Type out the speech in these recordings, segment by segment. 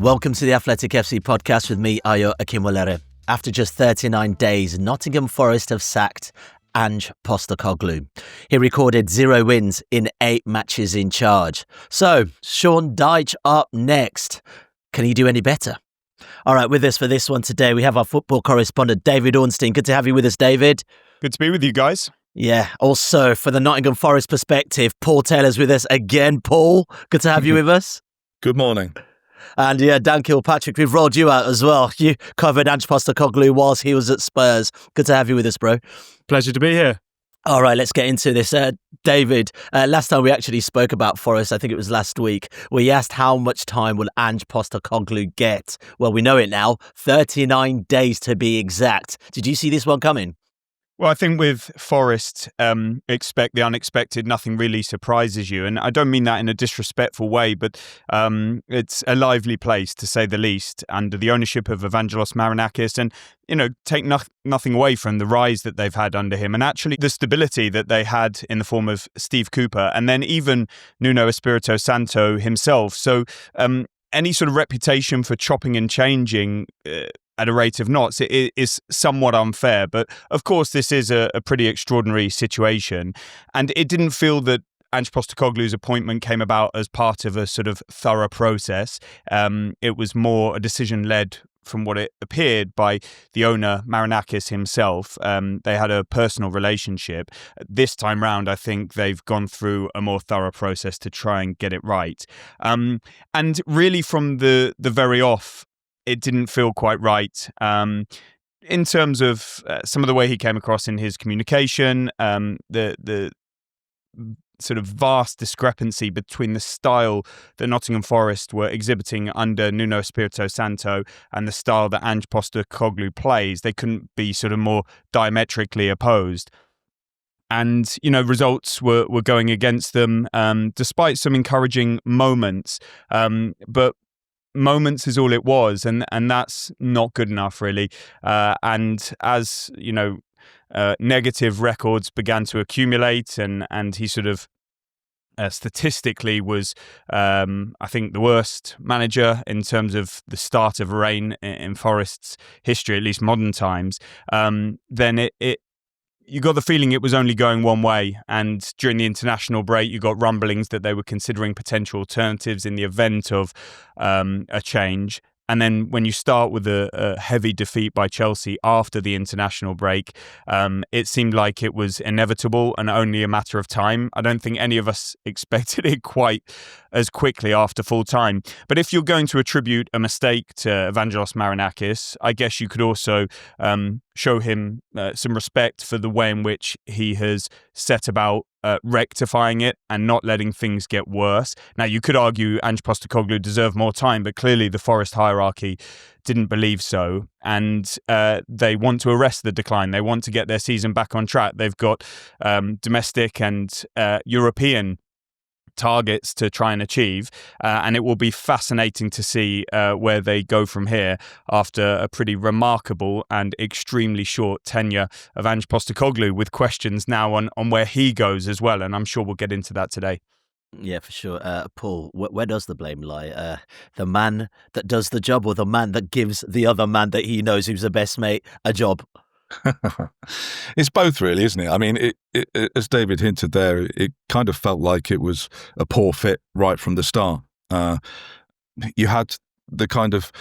Welcome to the Athletic FC podcast with me, Ayo Akinwolere. After just 39 days, Nottingham Forest have sacked Ange Postecoglou. He recorded 0 wins in 8 matches in charge. So, Sean Dyche up next. Can he do any better? All right, with us for this one today, we have our football correspondent, David Ornstein. Good to have you with us, David. Good to be with you guys. Yeah, also for the Nottingham Forest perspective, Paul Taylor's with us again. Paul, good to have you with us. Good morning. And yeah, Dan Kilpatrick, we've rolled you out as well. You covered Ange Postecoglou whilst he was at Spurs. Good to have you with us, bro. Pleasure to be here. All right, let's get into this. David, last time we actually spoke about Forest, I think it was last week, we asked how much time will Ange Postecoglou get? Well, we know it now, 39 days to be exact. Did you see this one coming? Well, I think with Forest, expect the unexpected. Nothing really surprises you. And I don't mean that in a disrespectful way, but it's a lively place, to say the least, under the ownership of Evangelos Marinakis. And, you know, take nothing away from the rise that they've had under him and actually the stability that they had in the form of Steve Cooper and then even Nuno Espirito Santo himself. So any sort of reputation for chopping and changing at a rate of knots, it is somewhat unfair. But of course, this is a pretty extraordinary situation. And it didn't feel that Ange Postecoglou's appointment came about as part of a sort of thorough process. It was more a decision led, from what it appeared, by the owner, Marinakis himself. They had a personal relationship. This time round, I think they've gone through a more thorough process to try and get it right. And really from the very off, it didn't feel quite right in terms of some of the way he came across in his communication, the sort of vast discrepancy between the style that Nottingham Forest were exhibiting under Nuno Espirito Santo and the style that Ange Postecoglou plays. They couldn't be sort of more diametrically opposed. And, you know, results were going against them, despite some encouraging moments. But moments is all it was, and that's not good enough, really. And as, you know, negative records began to accumulate and he sort of statistically was, I think, the worst manager in terms of the start of a reign in Forest's history, at least modern times, then you got the feeling it was only going one way. And during the international break, you got rumblings that they were considering potential alternatives in the event of a change. And then when you start with a heavy defeat by Chelsea after the international break, it seemed like it was inevitable and only a matter of time. I don't think any of us expected it quite as quickly after full time. But if you're going to attribute a mistake to Evangelos Marinakis, I guess you could also show him some respect for the way in which he has set about rectifying it and not letting things get worse. Now, you could argue Ange Postecoglou deserved more time, but clearly the Forest hierarchy didn't believe so. And they want to arrest the decline. They want to get their season back on track. They've got domestic and European targets to try and achieve, and it will be fascinating to see where they go from here after a pretty remarkable and extremely short tenure of Ange Postecoglou, with questions now on where he goes as well, and I'm sure we'll get into that today. Yeah, for sure. Paul, where does the blame lie? The man that does the job or the man that gives the other man that he knows who's the best mate a job? It's both, really, isn't it? I mean, it, as David hinted there, it kind of felt like it was a poor fit right from the start. You had the kind of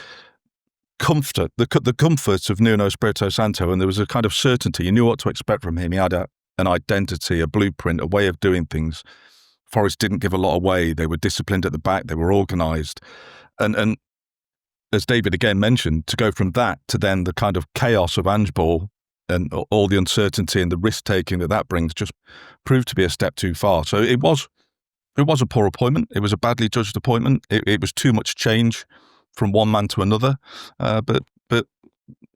comfort, the comforts of Nuno Espirito Santo, and there was a kind of certainty. You knew what to expect from him. He had an identity, a blueprint, a way of doing things. Forest didn't give a lot away. They were disciplined at the back. They were organised. And as David again mentioned, to go from that to then the kind of chaos of Ange Ball and all the uncertainty and the risk-taking that brings just proved to be a step too far. So it was a poor appointment. It was a badly judged appointment. It was too much change from one man to another. But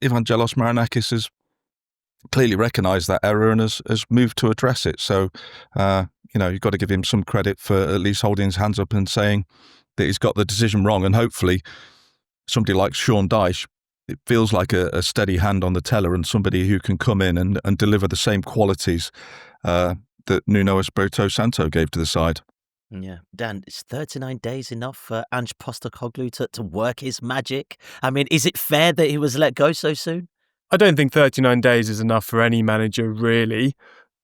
Evangelos Marinakis has clearly recognised that error and has moved to address it. So, you've got to give him some credit for at least holding his hands up and saying that he's got the decision wrong. And hopefully somebody like Sean Dyche, it feels like a steady hand on the teller and somebody who can come in and deliver the same qualities that Nuno Espirito Santo gave to the side. Yeah, Dan, is 39 days enough for Ange Postecoglou to work his magic? I mean, is it fair that he was let go so soon? I don't think 39 days is enough for any manager, really.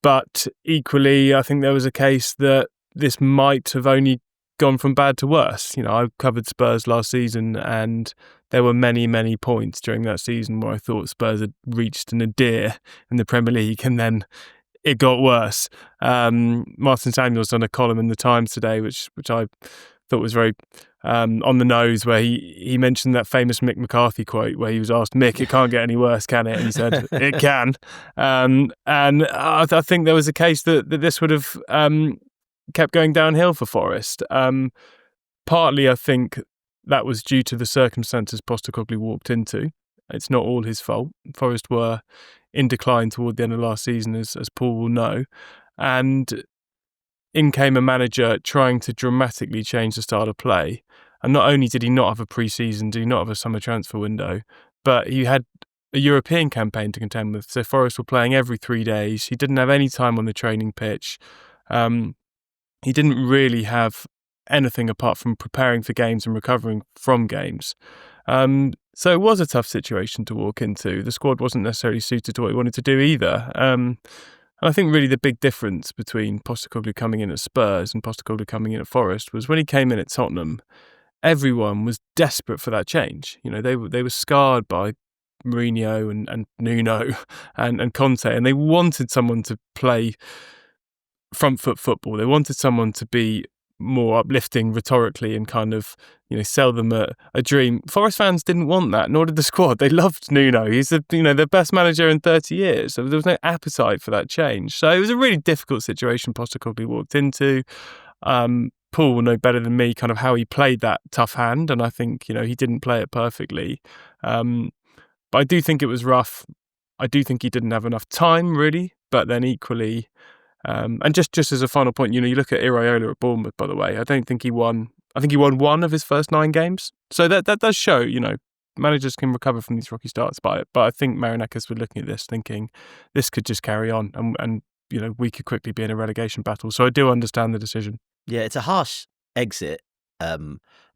But equally, I think there was a case that this might have only gone from bad to worse. You know, I covered Spurs last season, and there were many, many points during that season where I thought Spurs had reached a nadir in the Premier League, and then it got worse. Martin Samuel's done a column in the Times today, which I thought was very on the nose, where he mentioned that famous Mick McCarthy quote where he was asked, "Mick, it can't get any worse, can it?" And he said, "It can." And I think there was a case that this would have kept going downhill for Forest. Partly, I think that was due to the circumstances Postecoglou walked into. It's not all his fault. Forest were in decline toward the end of last season, as Paul will know. And in came a manager trying to dramatically change the style of play. And not only did he not have a pre-season, did he not have a summer transfer window, but he had a European campaign to contend with. So Forest were playing every 3 days. He didn't have any time on the training pitch. He didn't really have anything apart from preparing for games and recovering from games. So it was a tough situation to walk into. The squad wasn't necessarily suited to what he wanted to do either. And I think really the big difference between Postecoglou coming in at Spurs and Postecoglou coming in at Forest was when he came in at Tottenham, everyone was desperate for that change. You know, they were scarred by Mourinho and Nuno and Conte, and they wanted someone to play front foot football. They wanted someone to be more uplifting rhetorically and kind of, you know, sell them a dream. Forest fans didn't want that, nor did the squad. They loved Nuno. He's the best manager in 30 years. So there was no appetite for that change. So it was a really difficult situation Postecoglou walked into. Paul will know better than me kind of how he played that tough hand, and I think, you know, he didn't play it perfectly. But I do think it was rough. I do think he didn't have enough time, really. But then equally, and just as a final point, you know, you look at Iraola at Bournemouth, by the way, I think he won one of his first 9 games. So that does show, you know, managers can recover from these rocky starts by it. But I think Marinakis were looking at this thinking this could just carry on and you know, we could quickly be in a relegation battle. So I do understand the decision. Yeah, it's a harsh exit,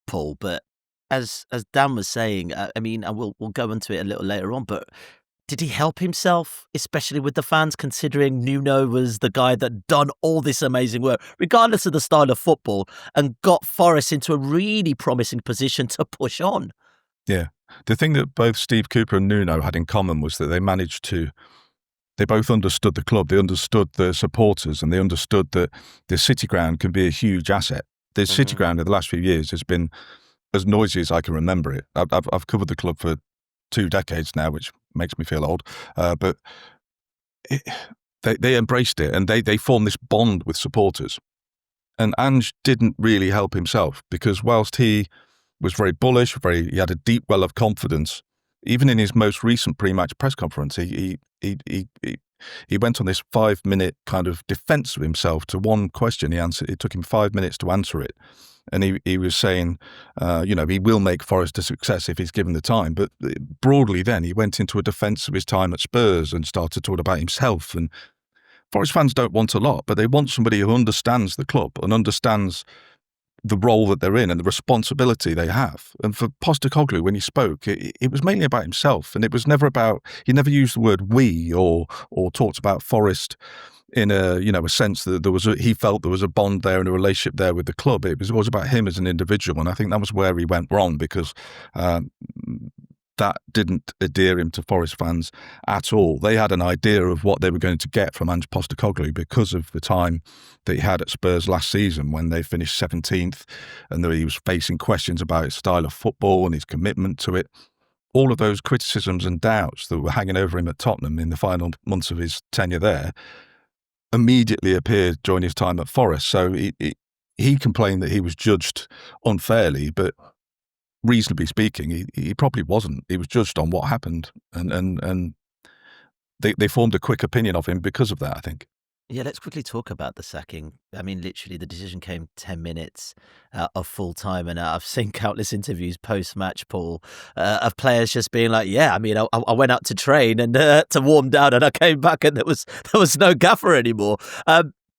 Paul, but as Dan was saying, I mean, and we'll go into it a little later on, but did he help himself, especially with the fans, considering Nuno was the guy that done all this amazing work, regardless of the style of football, and got Forest into a really promising position to push on? Yeah. The thing that both Steve Cooper and Nuno had in common was that they both understood the club, they understood the supporters, and they understood that the City Ground can be a huge asset. The City Ground in the last few years has been as noisy as I can remember it. I've covered the club for 2 decades now, which makes me feel old. But they embraced it, and they formed this bond with supporters. And Ange didn't really help himself, because whilst he was very bullish, he had a deep well of confidence, even in his most recent pre-match press conference, he went on this 5-minute kind of defence of himself to one question. He answered. It took him 5 minutes to answer it. And he was saying, you know, he will make Forest a success if he's given the time. But broadly then, he went into a defence of his time at Spurs and started talking about himself. And Forest fans don't want a lot, but they want somebody who understands the club and understands the role that they're in and the responsibility they have. And for Postecoglou, when he spoke, it was mainly about himself. And it was never about, he never used the word we or talked about Forest in a sense that he felt there was a bond there and a relationship there with the club. It was always about him as an individual, and I think that was where he went wrong, because that didn't endear him to Forest fans at all. They had an idea of what they were going to get from Ange Postecoglou because of the time that he had at Spurs last season when they finished 17th, and he was facing questions about his style of football and his commitment to it. All of those criticisms and doubts that were hanging over him at Tottenham in the final months of his tenure there immediately appeared during his time at Forest. So he complained that he was judged unfairly, but reasonably speaking, he probably wasn't. He was judged on what happened, and they formed a quick opinion of him because of that, I think. Yeah, let's quickly talk about the sacking. I mean, literally, the decision came 10 minutes of full time, and I've seen countless interviews post-match, Paul, of players just being like, "Yeah, I mean, I went out to train and to warm down, and I came back, and there was no gaffer anymore."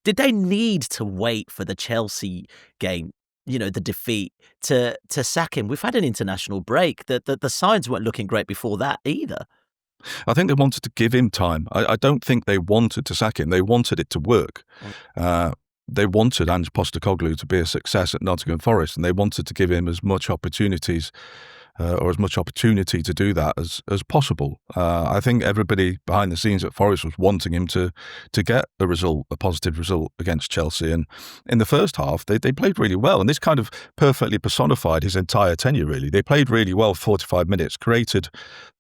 Did they need to wait for the Chelsea game, the defeat, to sack him? We've had an international break. The signs weren't looking great before that either. I think they wanted to give him time. I don't think they wanted to sack him. They wanted it to work. They wanted Ange Postecoglou to be a success at Nottingham Forest, and they wanted to give him as much opportunity to do that as possible. I think everybody behind the scenes at Forest was wanting him to get a positive result against Chelsea. And in the first half, they played really well. And this kind of perfectly personified his entire tenure, really. They played really well 45 minutes, created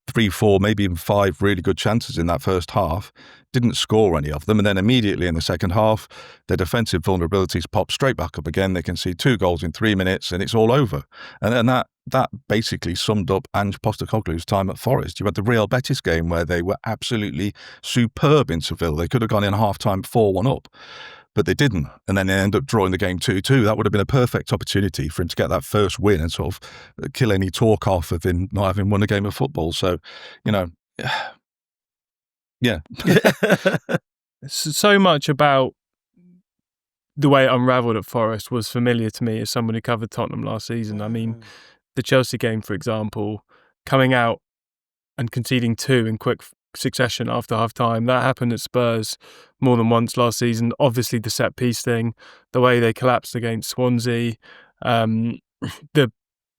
3, 4, maybe even 5 really good chances in that first half, didn't score any of them. And then immediately in the second half, their defensive vulnerabilities pop straight back up again. They can see 2 goals in 3 minutes and it's all over. And that basically summed up Ange Postecoglou's time at Forest. You had the Real Betis game where they were absolutely superb in Seville. They could have gone in half-time 4-1 up, but they didn't. And then they ended up drawing the game 2-2. That would have been a perfect opportunity for him to get that first win and sort of kill any talk off of him not having won a game of football. So, yeah. So much about the way it unravelled at Forest was familiar to me as someone who covered Tottenham last season. I mean, the Chelsea game, for example, coming out and conceding 2 in quick succession after half-time, that happened at Spurs more than once last season. Obviously, the set-piece thing, the way they collapsed against Swansea, the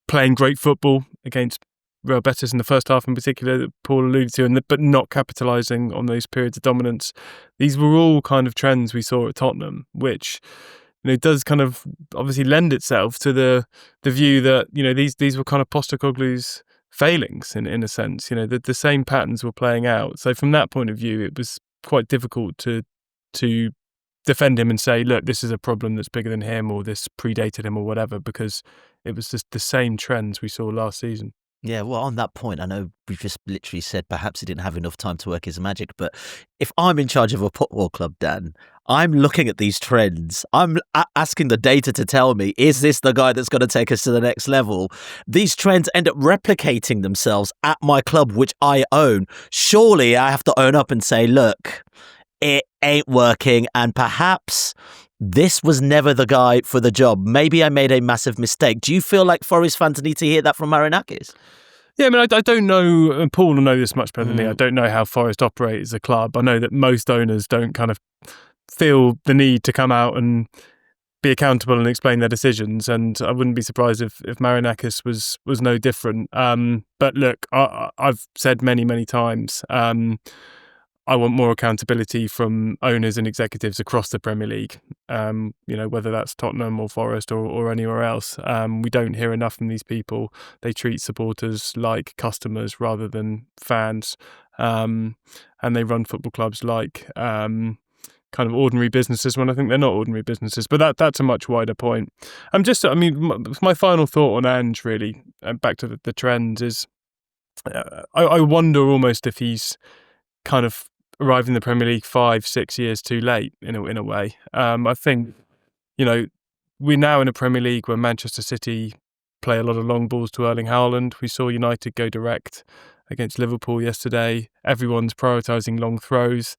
playing great football against Real Betis in the first half in particular that Paul alluded to, but not capitalising on those periods of dominance. These were all kind of trends we saw at Tottenham, which does kind of obviously lend itself to the view that these were kind of Postecoglou's failings in a sense. The same patterns were playing out. So from that point of view, it was quite difficult to defend him and say, look, this is a problem that's bigger than him, or this predated him, or whatever, because it was just the same trends we saw last season. Yeah, well, on that point, I know we've just literally said perhaps he didn't have enough time to work his magic, but if I'm in charge of a football club, Dan, I'm looking at these trends. I'm asking the data to tell me, is this the guy that's going to take us to the next level? These trends end up replicating themselves at my club, which I own. Surely I have to own up and say, look, it ain't working, and perhaps this was never the guy for the job. Maybe I made a massive mistake. Do you feel like Forest fans need to hear that from Marinakis? Yeah, I mean, I don't know, and Paul will know this much better than me. I don't know how Forest operate as a club. I know that most owners don't kind of feel the need to come out and be accountable and explain their decisions, and I wouldn't be surprised if Marinakis was no different. But look, I've said many times, I want more accountability from owners and executives across the Premier League, whether that's Tottenham or Forest or anywhere else. We don't hear enough from these people. They treat supporters like customers rather than fans, and they run football clubs like kind of ordinary businesses when I think they're not ordinary businesses. But that's a much wider point. My final thought on Ange, really, back to the trends, is I wonder almost if he's kind of arrived in the Premier League 5-6 years too late in a way. I think, we're now in a Premier League where Manchester City play a lot of long balls to Erling Haaland. We saw United go direct against Liverpool yesterday. Everyone's prioritising long throws.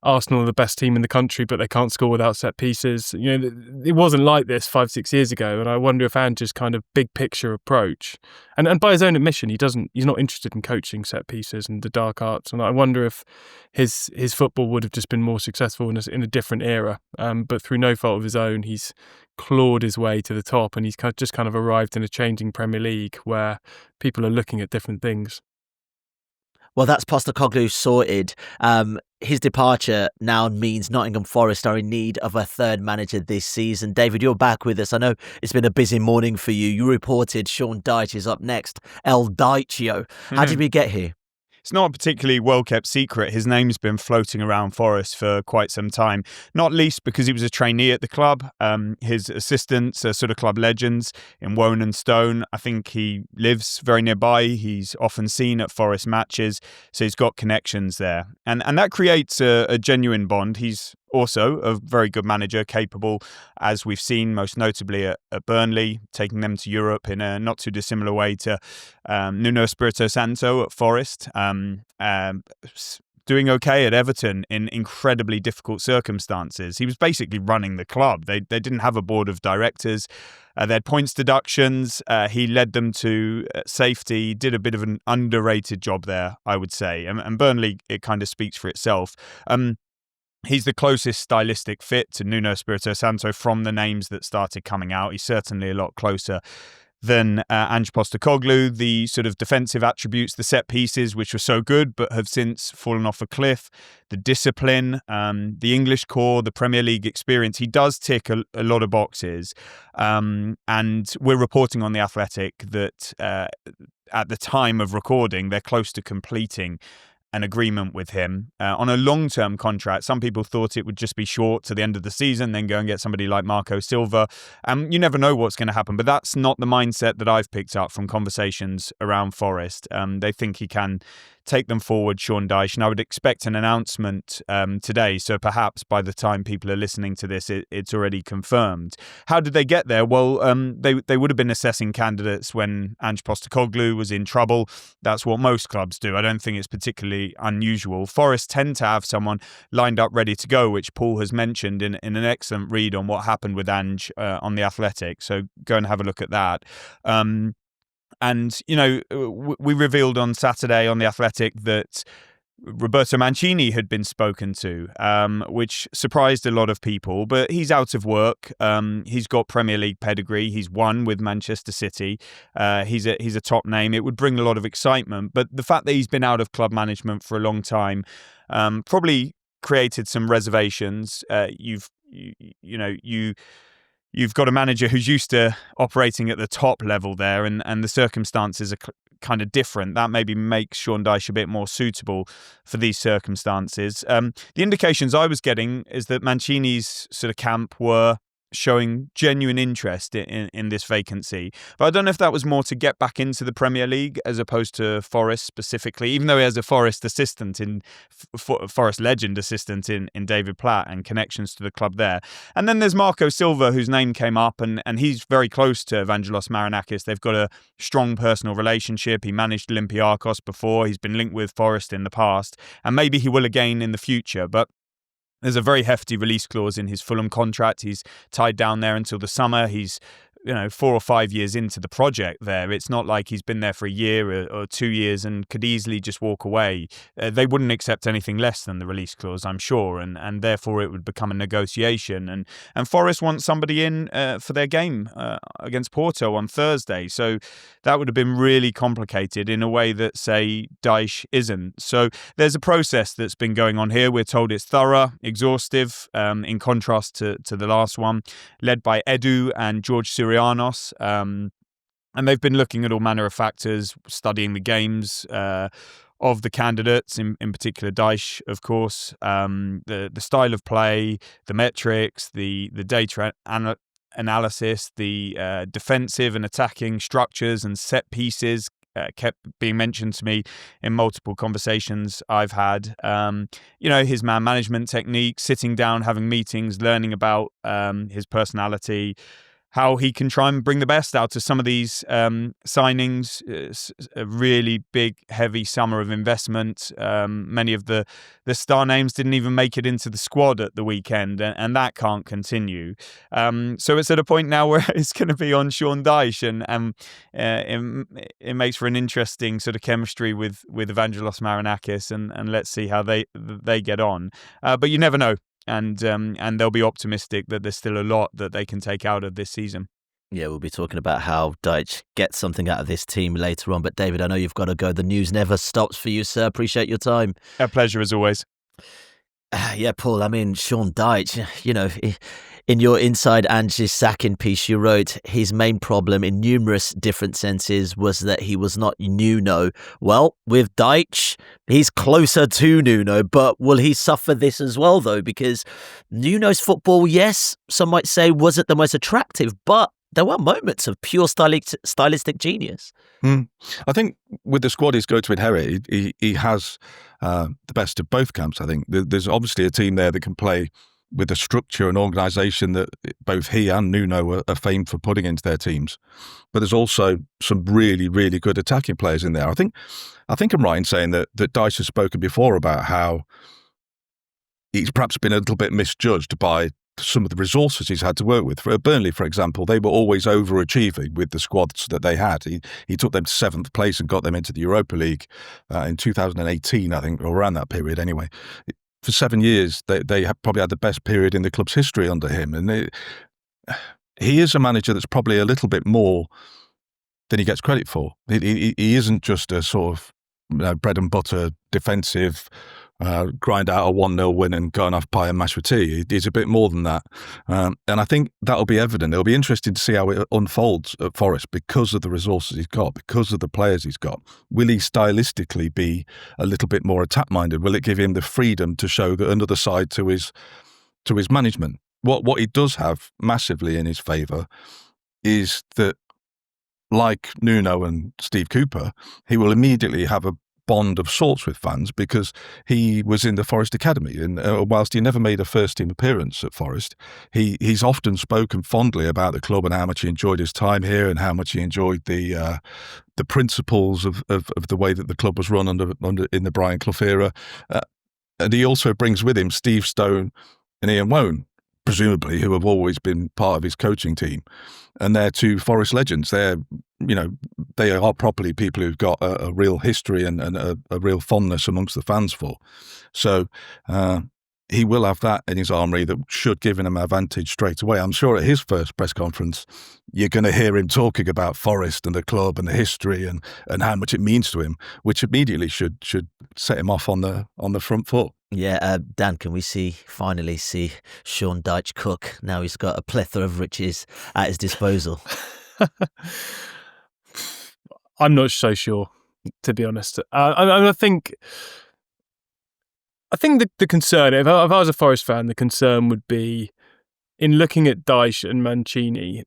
Arsenal are the best team in the country, but they can't score without set pieces. It wasn't like this 5-6 years ago, and I wonder if Ange's kind of big picture approach, and by his own admission, he's not interested in coaching set pieces and the dark arts, and I wonder if his football would have just been more successful in a different era. But through no fault of his own, he's clawed his way to the top, and he's just kind of arrived in a changing Premier League where people are looking at different things. Well, that's Postecoglou sorted. His departure now means Nottingham Forest are in need of a third manager this season. David, you're back with us. I know it's been a busy morning for you. You reported Sean Dyche is up next. El Dyche. How did we get here? It's not a particularly well-kept secret. His name's been floating around Forest for quite some time, not least because he was a trainee at the club. His assistants are sort of club legends in Woan and Stone. I think he lives very nearby. He's often seen at Forest matches, so he's got connections there. And that creates a genuine bond. He's also a very good manager, capable, as we've seen most notably at Burnley, taking them to Europe in a not too dissimilar way to Nuno Espirito Santo at Forest. doing okay at Everton in incredibly difficult circumstances. He was basically running the club. They didn't have a board of directors. They had points deductions. He led them to safety, did a bit of an underrated job there, I would say. And Burnley, it kind of speaks for itself. He's the closest stylistic fit to Nuno Espirito Santo from the names that started coming out. He's certainly a lot closer than Ange Postecoglou. The sort of defensive attributes, the set pieces, which were so good but have since fallen off a cliff, the discipline, the English core, the Premier League experience. He does tick a lot of boxes. And we're reporting on The Athletic that at the time of recording, they're close to completing an agreement with him on a long-term contract. Some people thought it would just be short to the end of the season, then go and get somebody like Marco Silva. You never know what's going to happen, but that's not the mindset that I've picked up from conversations around Forest. They think he can take them forward, Sean Dyche, and I would expect an announcement today. So perhaps by the time people are listening to this, it's already confirmed. How did they get there? Well, they would have been assessing candidates when Ange Postecoglou was in trouble. That's what most clubs do. I don't think it's particularly unusual. Forest tend to have someone lined up ready to go, which Paul has mentioned in an excellent read on what happened with Ange on The Athletic. So go and have a look at that. And, you know, we revealed on Saturday on The Athletic that Roberto Mancini had been spoken to, which surprised a lot of people, but he's out of work. He's got Premier League pedigree. He's won with Manchester City. He's a top name. It would bring a lot of excitement, but the fact that he's been out of club management for a long time probably created some reservations. You've got a manager who's used to operating at the top level there, and the circumstances are kind of different. That maybe makes Sean Dyche a bit more suitable for these circumstances. The indications I was getting is that Mancini's sort of camp were showing genuine interest in this vacancy. But I don't know if that was more to get back into the Premier League as opposed to Forest specifically, even though he has a Forest assistant Forest legend assistant in David Platt and connections to the club there. And then there's Marco Silva, whose name came up, and he's very close to Evangelos Marinakis. They've got a strong personal relationship. He managed Olympiacos before. He's been linked with Forest in the past, and maybe he will again in the future. But there's a very hefty release clause in his Fulham contract. He's tied down there until the summer. He's 4 or 5 years into the project there. It's not like he's been there for a year or 2 years and could easily just walk away. They wouldn't accept anything less than the release clause, I'm sure, and therefore it would become a negotiation. And Forest wants somebody in for their game against Porto on Thursday. So that would have been really complicated in a way that, say, Dyche isn't. So there's a process that's been going on here. We're told it's thorough, exhaustive, in contrast to the last one, led by Edu and George Sirianos. And they've been looking at all manner of factors, studying the games of the candidates, in particular Dyche, of course, the style of play, the metrics, the data analysis, the defensive and attacking structures and set pieces. Kept being mentioned to me in multiple conversations I've had. His man management technique, sitting down, having meetings, learning about his personality, how he can try and bring the best out of some of these signings. A really big, heavy summer of investment. Many of the star names didn't even make it into the squad at the weekend, and that can't continue. So it's at a point now where it's going to be on Sean Dyche, and it makes for an interesting sort of chemistry with Evangelos Marinakis, and let's see how they get on. But you never know. And they'll be optimistic that there's still a lot that they can take out of this season. Yeah, we'll be talking about how Dyche gets something out of this team later on. But David, I know you've got to go. The news never stops for you, sir. Appreciate your time. A pleasure as always. Yeah, Paul, I mean, Sean Dyche, in your Inside Ange's sacking piece, you wrote his main problem in numerous different senses was that he was not Nuno. Well, with Dyche, he's closer to Nuno, but will he suffer this as well, though? Because Nuno's football, yes, some might say wasn't the most attractive, but there were moments of pure stylistic genius. I think with the squad he's going to inherit, he has the best of both camps, I think. There's obviously a team there that can play with a structure and organisation that both he and Nuno are famed for putting into their teams. But there's also some really, really good attacking players in there. I think I'm right in saying that Dyche has spoken before about how he's perhaps been a little bit misjudged by some of the resources he's had to work with. For Burnley, for example, they were always overachieving with the squads that they had. He took them to 7th place and got them into the Europa League in 2018, I think, or around that period anyway. For 7 years, they have probably had the best period in the club's history under him. And he is a manager that's probably a little bit more than he gets credit for. He isn't just a sort of bread and butter defensive, grind out a 1-0 win and go off pie and mash with tea. He's a bit more than that. And I think that'll be evident. It'll be interesting to see how it unfolds at Forest because of the resources he's got, because of the players he's got. Will he stylistically be a little bit more attack-minded? Will it give him the freedom to show another side to his management? What he does have massively in his favour is that, like Nuno and Steve Cooper, he will immediately have a bond of sorts with fans because he was in the Forest Academy, and whilst he never made a first-team appearance at Forest, he's often spoken fondly about the club and how much he enjoyed his time here and how much he enjoyed the principles of the way that the club was run under in the Brian Clough era. And he also brings with him Steve Stone and Ian Wone, presumably, who have always been part of his coaching team. And they're two Forest legends. They are properly people who've got a real history and a real fondness amongst the fans for. So he will have that in his armoury that should give him an advantage straight away. I'm sure at his first press conference, you're going to hear him talking about Forest and the club and the history and how much it means to him, which immediately should set him off on the front foot. Yeah, Dan, can we finally see Sean Dyche cook? Now he's got a plethora of riches at his disposal. I'm not so sure, to be honest. I think the concern, if I was a Forest fan, the concern would be in looking at Dyche and Mancini.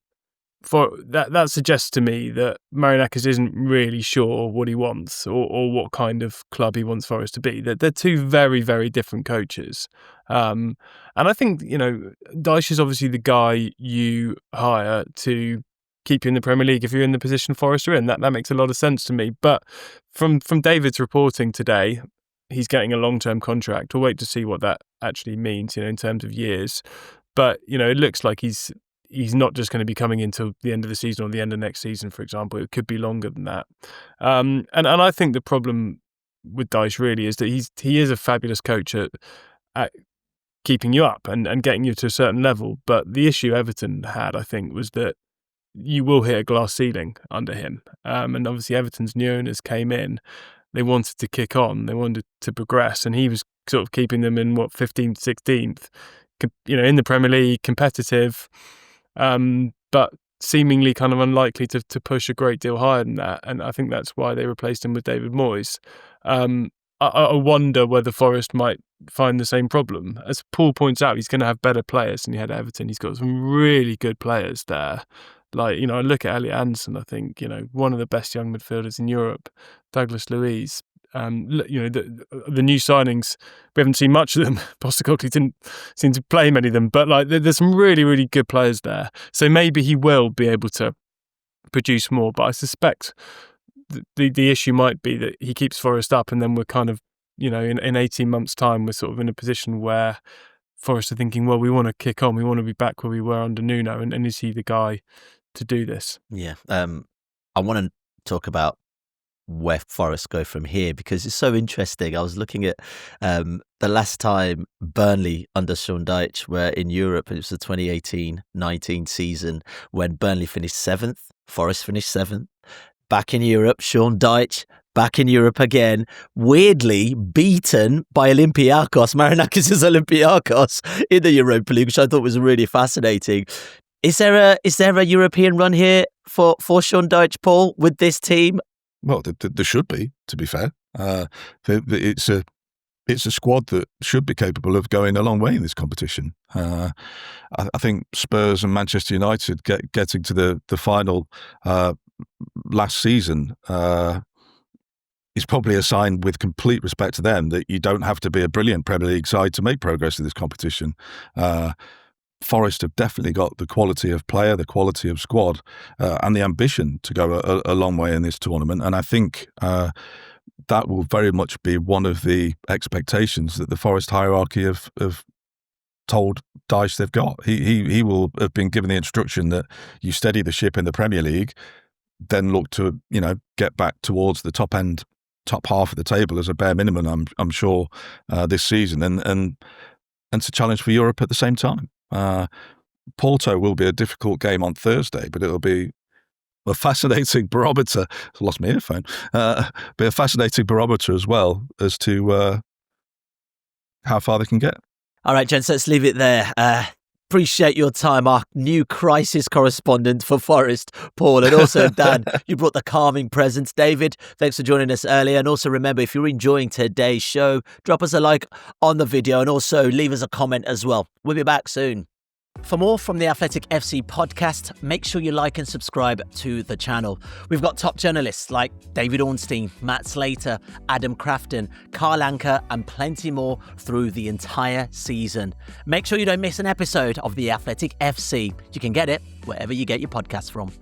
For that suggests to me that Marinakis isn't really sure what he wants or what kind of club he wants Forest to be. They're two very, very different coaches. And I think, Dyche is obviously the guy you hire to keep you in the Premier League if you're in the position Forest are in. That makes a lot of sense to me. But from David's reporting today, he's getting a long-term contract. We'll wait to see what that actually means, in terms of years. But, it looks like he's not just going to be coming into the end of the season or the end of next season, for example. It could be longer than that. And I think the problem with Dyche really is that he is a fabulous coach at keeping you up and getting you to a certain level. But the issue Everton had, I think, was that you will hit a glass ceiling under him. And obviously Everton's new owners came in. They wanted to kick on. They wanted to progress. And he was sort of keeping them in, 15th, 16th, in the Premier League, competitive, but seemingly kind of unlikely to push a great deal higher than that. And I think that's why they replaced him with David Moyes. I wonder whether Forest might find the same problem. As Paul points out, he's going to have better players than he had at Everton. He's got some really good players there. Like, I look at Elliot Anderson, I think, one of the best young midfielders in Europe, Douglas Luiz. The new signings, we haven't seen much of them. Postecoglou didn't seem to play many of them, but there's some really, really good players there. So maybe he will be able to produce more. But I suspect the issue might be that he keeps Forest up, and then we're kind of, in 18 months' time, we're sort of in a position where Forest are thinking, well, we want to kick on, we want to be back where we were under Nuno, and is he the guy to do this? Yeah, I want to talk about where Forest go from here because it's so interesting. I was looking at the last time Burnley under Sean Dyche were in Europe. It was the 2018-19 season when Burnley finished 7th, Forest finished 7th. Back in Europe, Sean Dyche back in Europe again, weirdly beaten by Olympiacos, Marinakis' Olympiacos in the Europa League, which I thought was really fascinating. Is there a European run here for Sean Dyche, Paul, with this team? Well, there should be, to be fair. It's a squad that should be capable of going a long way in this competition. I think Spurs and Manchester United getting to the final last season, is probably a sign, with complete respect to them, that you don't have to be a brilliant Premier League side to make progress in this competition. Forest have definitely got the quality of player, the quality of squad, and the ambition to go a long way in this tournament. And I think that will very much be one of the expectations that the Forest hierarchy have told Dyche they've got. He will have been given the instruction that you steady the ship in the Premier League, then look to get back towards the top half of the table as a bare minimum. I'm sure this season, and to challenge for Europe at the same time. Porto will be a difficult game on Thursday, but it'll be a fascinating barometer. I lost my earphone. Be a fascinating barometer as well as to how far they can get. All right, gents, let's leave it there. Appreciate your time, our new crisis correspondent for Forest, Paul, and also Dan, you brought the calming presence. David, thanks for joining us earlier. And also remember, if you're enjoying today's show, drop us a like on the video and also leave us a comment as well. We'll be back soon. For more from the Athletic FC podcast, make sure you like and subscribe to the channel. We've got top journalists like David Ornstein, Matt Slater, Adam Crafton, Carl Anker, and plenty more through the entire season. Make sure you don't miss an episode of the Athletic FC. You can get it wherever you get your podcasts from.